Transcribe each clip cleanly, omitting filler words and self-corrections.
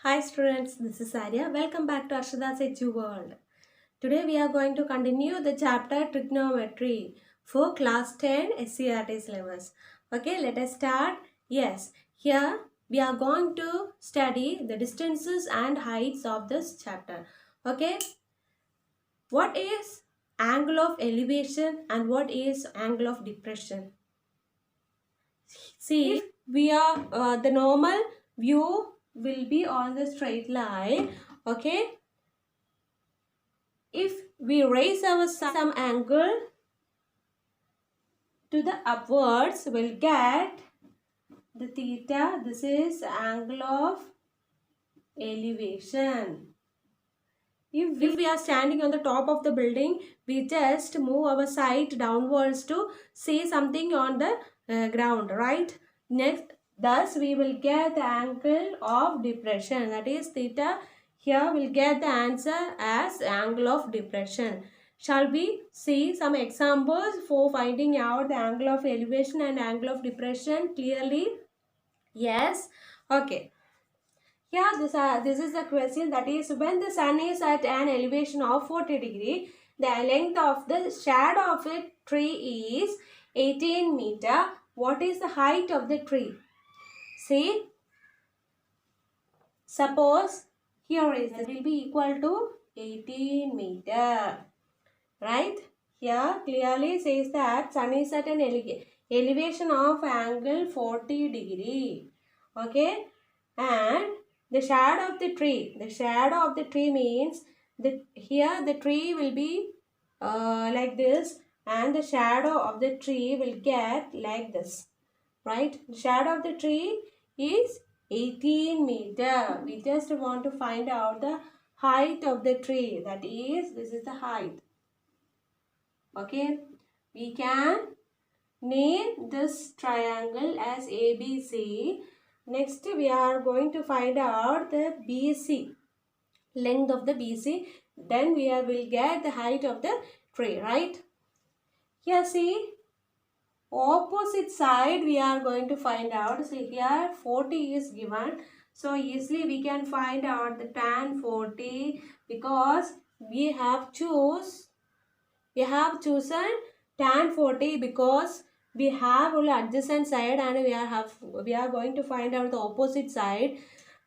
Hi students, this is Arya. Welcome back to Arshada's Edu World. Today we are going to continue the chapter Trigonometry for class 10 SCRT syllabus. Okay, let us start. Yes, here we are going to study the distances and heights of this chapter. Okay, what is angle of elevation and what is angle of depression? See, if we are the normal view will be on the straight line. Okay, if we raise our some angle to the upwards, we'll get the theta. This is angle of elevation. If we are standing on the top of the building, we just move our sight downwards to see something on the ground, right? Next, thus we will get the angle of depression, that is theta. Here we'll get the answer as angle of depression. Shall we see some examples for finding out the angle of elevation and angle of depression clearly? Yes. Okay. Here this is the question, that is when the sun is at an elevation of 40 degree, the length of the shadow of a tree is 18 meter. What is the height of the tree? See, suppose here is it will be equal to 18 meter, right? Here clearly says that sun is at an elevation of angle 40 degree. Okay, and the shadow of the tree means that here the tree will be like this, and the shadow of the tree will get like this, right? The shadow of the tree is 18 meter. We just want to find out the height of the tree, that is this is the height. Okay, we can name this triangle as ABC. Next we are going to find out the BC, length of the BC. Then we will get the height of the tree, right? Here see, opposite side we are going to find out. See here 40 is given. So easily we can find out the tan 40 because we have chosen tan 40 because we have only adjacent side and we are going to find out the opposite side.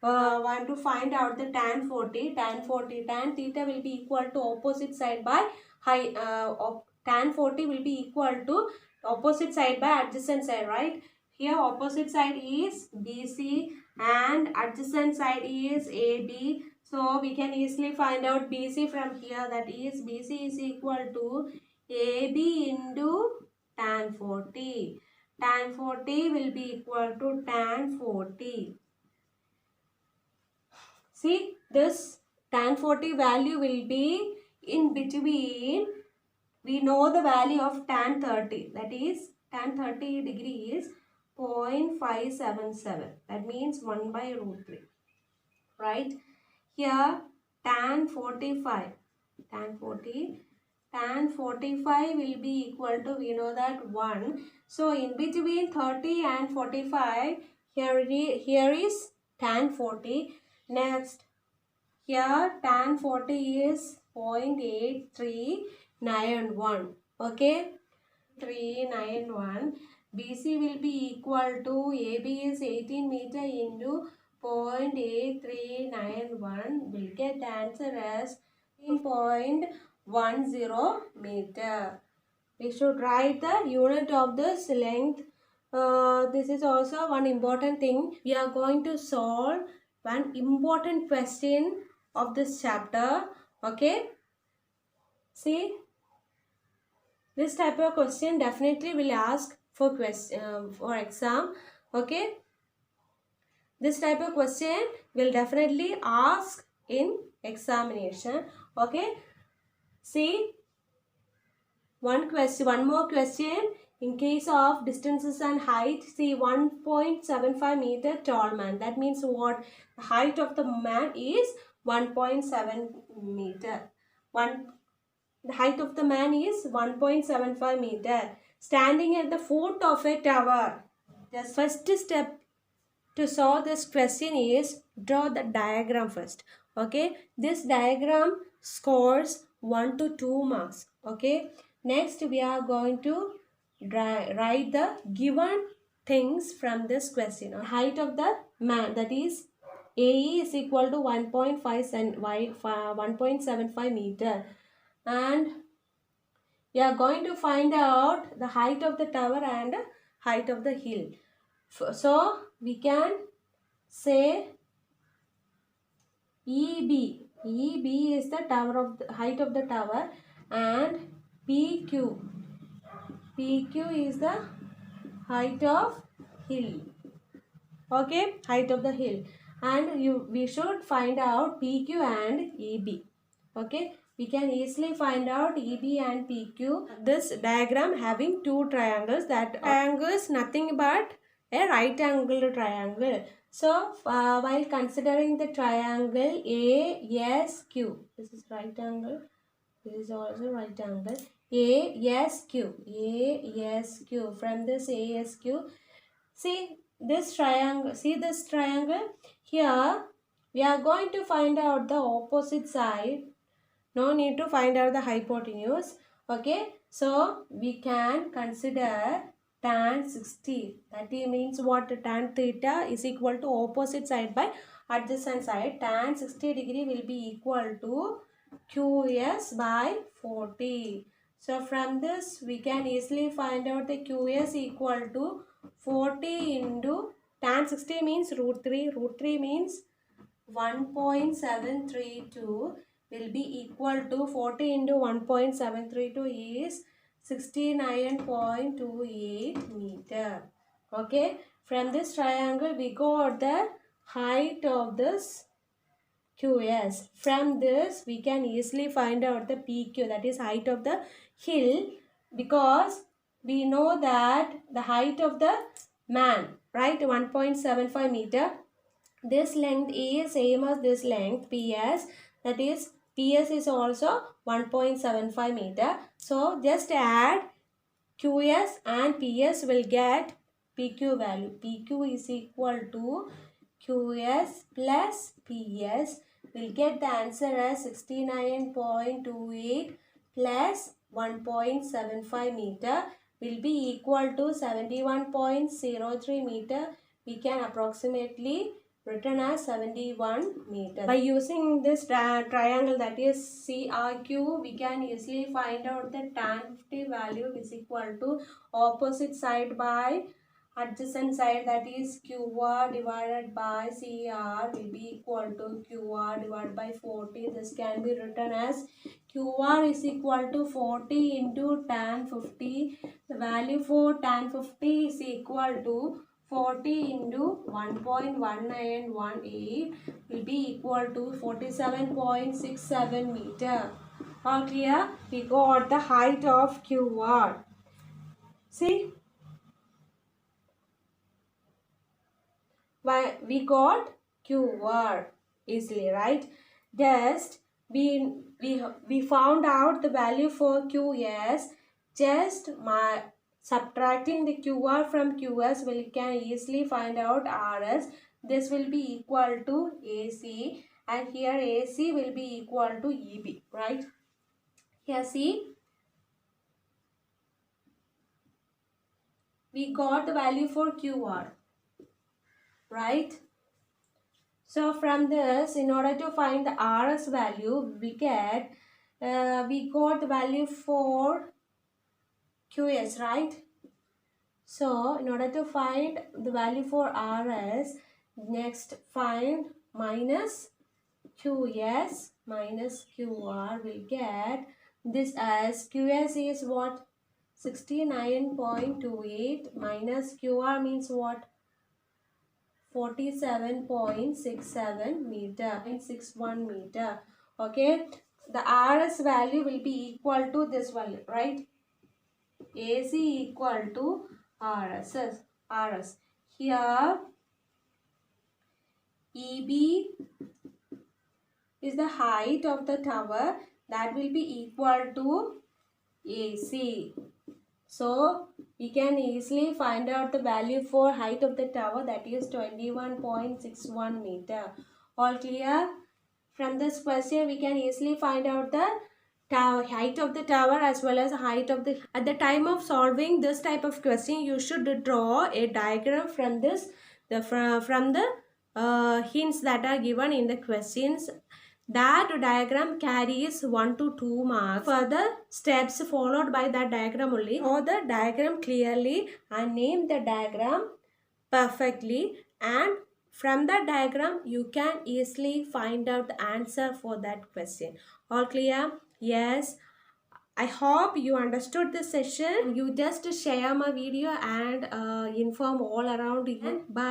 Want to find out the tan 40, tan theta will be equal to opposite side by tan 40 will be equal to opposite side by adjacent side, right? Here opposite side is BC and adjacent side is AB. So we can easily find out BC from here, that is BC is equal to AB into tan 40. Tan 40 will be equal to tan 40. See, this tan 40 value will be in between. We know the value of tan 30. That is tan 30 degree is 0.577. That means 1 by root 3. Right? Here tan 45. Tan 45 will be equal to, we know that 1. So in between 30 and 45, here is tan 40. Next, here tan 40 is 0.8391. Okay, 391. BC will be equal to AB is 18 meter into 0.8391. We'll get the answer as 0.10 meter. We should write the unit of this length. This is also one important thing. We are going to solve one important question of this chapter. Okay, see, this type of question definitely will ask for for exam. Okay, this type of question will definitely ask in examination. Okay, see, one more question. In case of distances and height, see, 1.75 meter tall man. That means what? The height of the man is 1.7 meter. The height of the man is 1.75 meter. Standing at the foot of a tower. The first step to solve this question is draw the diagram first. Okay, this diagram scores 1 to 2 marks. Okay, next we are going to write the given things from this question. Height of the man, that is AE is equal to 1.75 meter, and we are going to find out the height of the tower and height of the hill. So we can say EB. EB is the tower of the height of the tower, and PQ. PQ is the height of hill. Okay, height of the hill, and we should find out PQ and EB. Okay, we can easily find out EB and PQ. This diagram having two triangles. That triangle is nothing but a right angle triangle. So while considering the triangle ASQ, this is right angle, this is also right angle, ASQ, ASQ. From this ASQ, see this triangle, here we are going to find out the opposite side. No need to find out the hypotenuse. Okay, so we can consider tan 60. That means what? Tan theta is equal to opposite side by adjacent side. Tan 60 degree will be equal to QS by 40. So from this we can easily find out the QS equal to 40 into tan 60 means root 3. Root 3 means 1.732 will be equal to 40 into 1.732 is 69.28 meter. Okay, from this triangle we got the height of this QS. From this we can easily find out the PQ, that is height of the hill, because we know that the height of the man, right, 1.75 meter. This length is same as this length PS, that is PS is also 1.75 meter. So just add QS and PS will get PQ value. PQ is equal to QS plus PS. We'll get the answer as 69.28 plus 1.75 meter will be equal to 71.03 meter. We can approximately written as 71 meter. By using this triangle, that is CRQ, we can easily find out the tan 50 value is equal to opposite side by adjacent side, that is QR divided by CR will be equal to QR divided by 40. This can be written as QR is equal to 40 into tan 50. The value for tan 50 is equal to 40 into 1.1918 will be equal to 47.67 meter. All clear? We got the height of QR. See? Why we got QR easily, right? Just we found out the value for QS. Just subtracting the QR from QS, we can easily find out RS. This will be equal to AC, and here AC will be equal to EB, right? Here see, we got the value for QR, right? So from this, in order to find the RS value, we got the value for QS, right? So in order to find the value for RS, next find minus QS minus QR. Will get this as QS is what? 69.28 minus QR means what? 47.67 meter, 0.61 meter. Okay, the RS value will be equal to this value, right? AC equal to RS. Here EB is the height of the tower, that will be equal to AC. So we can easily find out the value for height of the tower, that is 21.61 meter. All clear? From this question we can easily find out the height of the tower as well as height of the. At the time of solving this type of question, you should draw a diagram from this from the hints that are given in the questions. That diagram carries 1 to 2 marks. Further steps followed by that diagram only. Draw the diagram clearly and name the diagram perfectly, and from that diagram you can easily find out the answer for that question. All clear? Yes. I hope you understood the session. You just share my video and inform all around you. Bye.